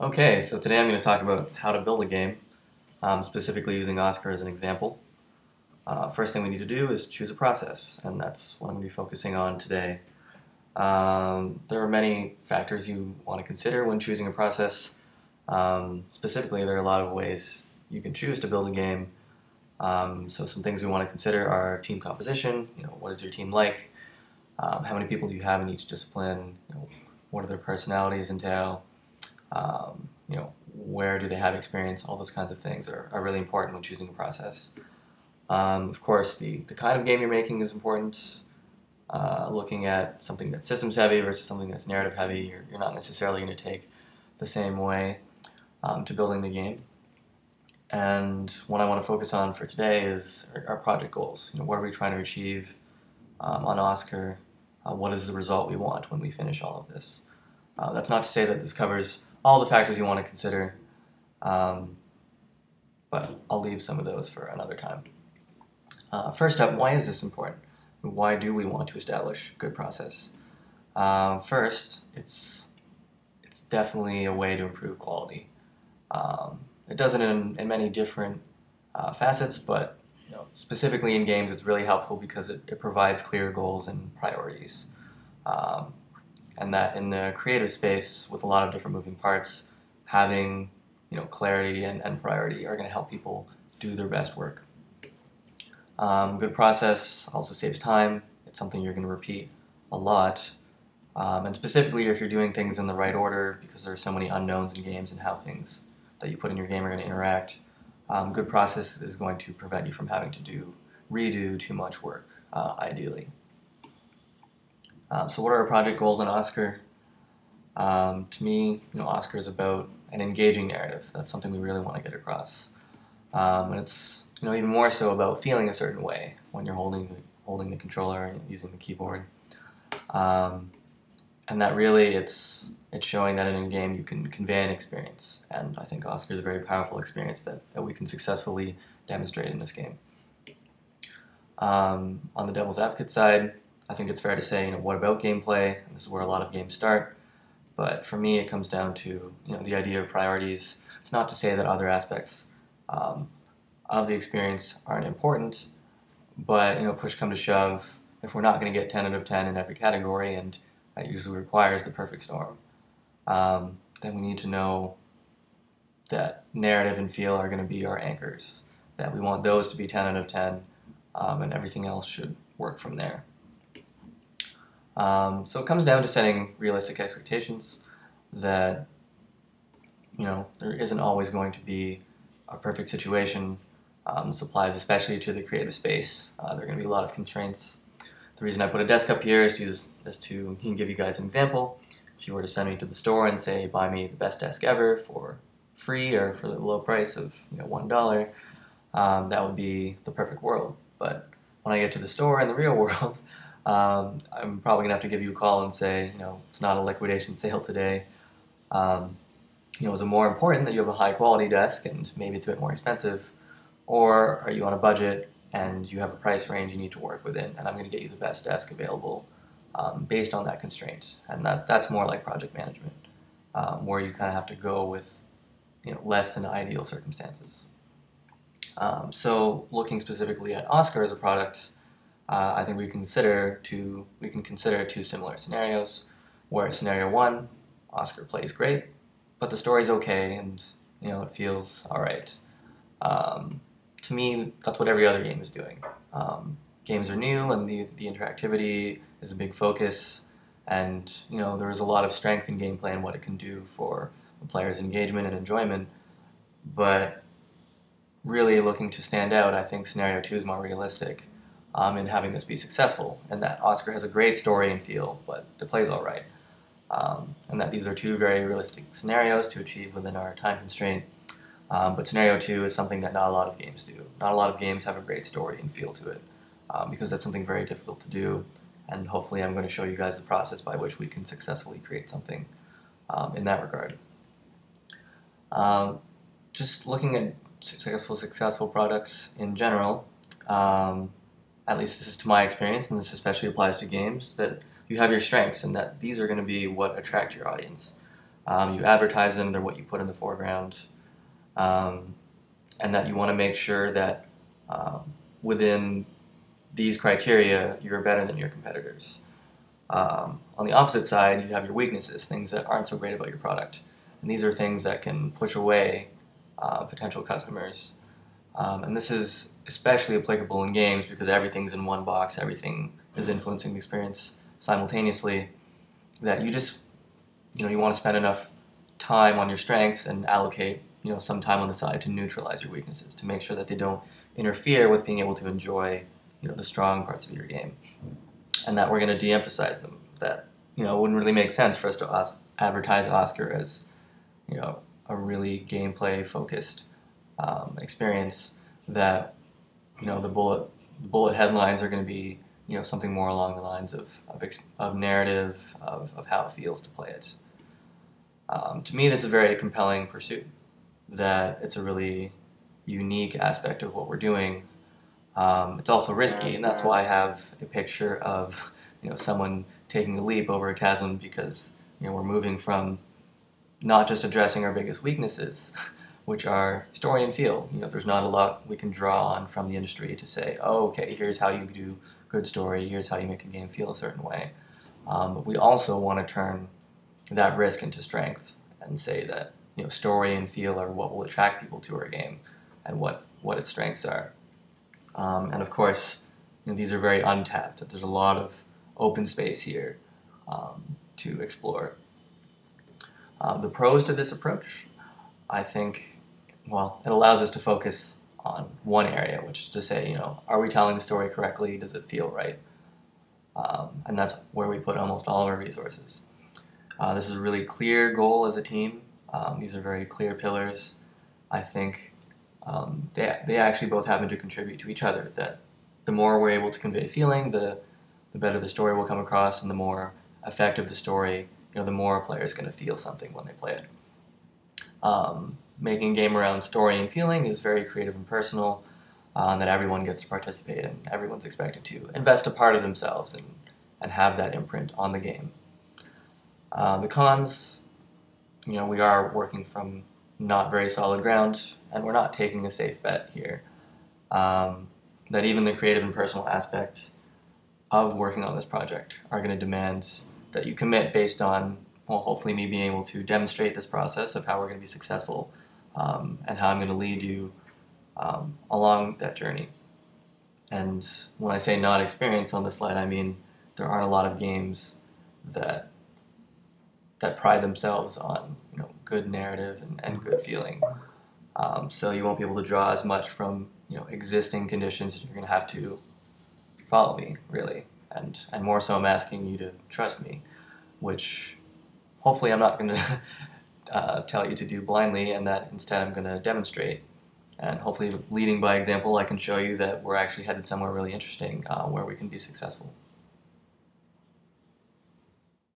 Okay, so today I'm going to talk about how to build a game, specifically using Oscar as an example. First thing we need to do is choose a process, and that's what I'm going to be focusing on today. There are many factors you want to consider when choosing a process. Specifically, there are a lot of ways you can choose to build a game. So some things we want to consider are team composition. What is your team like? How many people do you have in each discipline? What do their personalities entail? Where do they have experience? All those kinds of things are really important when choosing a process. Of course, the kind of game you're making is important. Looking at something that's systems heavy versus something that's narrative heavy, you're not necessarily going to take the same way to building the game. And what I want to focus on for today is our project goals. What are we trying to achieve on Oscar? What is the result we want when we finish all of this? That's not to say that this covers all the factors you want to consider, um, but I'll leave some of those for another time. First up, why is this important? Why do we want to establish good process? First, it's definitely a way to improve quality. It does it in many different facets, but specifically in games, it's really helpful because it provides clear goals and priorities. Um, and that in the creative space with a lot of different moving parts, having clarity and priority are going to help people do their best work. Good process also saves time. It's something you're going to repeat a lot, and specifically if you're doing things in the right order, because there are so many unknowns in games and how things that you put in your game are going to interact. Good process is going to prevent you from having to redo too much work, ideally. So what are our project goals in Oscar? To me, Oscar is about an engaging narrative. That's something we really want to get across. And it's even more so about feeling a certain way when you're holding the controller and using the keyboard. Um, and that really it's showing that in a game you can convey an experience. And I think Oscar is a very powerful experience that we can successfully demonstrate in this game. On the devil's advocate side, I think it's fair to say, what about gameplay? And this is where a lot of games start. But for me, it comes down to the idea of priorities. It's not to say that other aspects um, of the experience aren't important, but push come to shove, if we're not going to get 10 out of 10 in every category, and that usually requires the perfect storm, then we need to know that narrative and feel are going to be our anchors. That we want those to be 10 out of 10, and everything else should work from there. So it comes down to setting realistic expectations that there isn't always going to be a perfect situation. This applies especially to the creative space. There are going to be a lot of constraints. The reason I put a desk up here is to give you guys an example. If you were to send me to the store and say, buy me the best desk ever for free or for the low price of $1, that would be the perfect world. But when I get to the store in the real world, I'm probably going to have to give you a call and say, it's not a liquidation sale today. Is it more important that you have a high quality desk and maybe it's a bit more expensive, or are you on a budget and you have a price range you need to work within, and I'm going to get you the best desk available based on that constraint. And that's more like project management, where you kind of have to go with less than ideal circumstances. So looking specifically at Oscar as a product, I think we can consider two similar scenarios, where scenario one, Oscar plays great, but the story's okay and it feels all right. To me, that's what every other game is doing. Games are new, and the interactivity is a big focus, and there is a lot of strength in gameplay and what it can do for the player's engagement and enjoyment. But really looking to stand out, I think scenario two is more realistic in having this be successful, and that Oscar has a great story and feel, but it plays all right. And that these are two very realistic scenarios to achieve within our time constraint. But scenario two is something that not a lot of games do. Not a lot of games have a great story and feel to it, because that's something very difficult to do. And hopefully I'm going to show you guys the process by which we can successfully create something in that regard. Just looking at successful products in general, at least this is to my experience, and this especially applies to games, that you have your strengths and that these are going to be what attract your audience. You advertise them, they're what you put in the foreground, um, and that you want to make sure that within these criteria, you're better than your competitors. On the opposite side, you have your weaknesses, things that aren't so great about your product. And these are things that can push away potential customers. And this is especially applicable in games because everything's in one box, everything is influencing the experience simultaneously, that you want to spend enough time on your strengths and allocate, some time on the side to neutralize your weaknesses, to make sure that they don't interfere with being able to enjoy, the strong parts of your game. And that we're going to de-emphasize them. That, it wouldn't really make sense for us to advertise Oscar as, a really gameplay focused experience. That, the bullet headlines are going to be, something more along the lines of narrative, of how it feels to play it. To me, this is a very compelling pursuit. That it's a really unique aspect of what we're doing. It's also risky, and that's why I have a picture of someone taking a leap over a chasm, because we're moving from not just addressing our biggest weaknesses, which are story and feel. There's not a lot we can draw on from the industry to say, oh, okay, here's how you do good story, here's how you make a game feel a certain way. But we also want to turn that risk into strength and say that story and feel are what will attract people to our game and what its strengths are. And of course, these are very untapped. There's a lot of open space here to explore. The pros to this approach, I think, it allows us to focus on one area, which is to say, are we telling the story correctly? Does it feel right? And that's where we put almost all of our resources. This is a really clear goal as a team. These are very clear pillars. I think they actually both happen to contribute to each other. That the more we're able to convey feeling, the better the story will come across, and the more effective the story, the more a player is going to feel something when they play it. Making a game around story and feeling is very creative and personal, that everyone gets to participate in. Everyone's expected to invest a part of themselves and have that imprint on the game. The cons, we are working from not very solid ground, and we're not taking a safe bet here. That even the creative and personal aspect of working on this project are going to demand that you commit based on, hopefully me being able to demonstrate this process of how we're going to be successful, and how I'm going to lead you along that journey. And when I say not experience on this slide, I mean there aren't a lot of games that pride themselves on good narrative and good feeling. So you won't be able to draw as much from existing conditions. You're going to have to follow me, really, and more so I'm asking you to trust me, which hopefully I'm not going to tell you to do blindly, and that instead I'm going to demonstrate. And hopefully, leading by example, I can show you that we're actually headed somewhere really interesting, where we can be successful.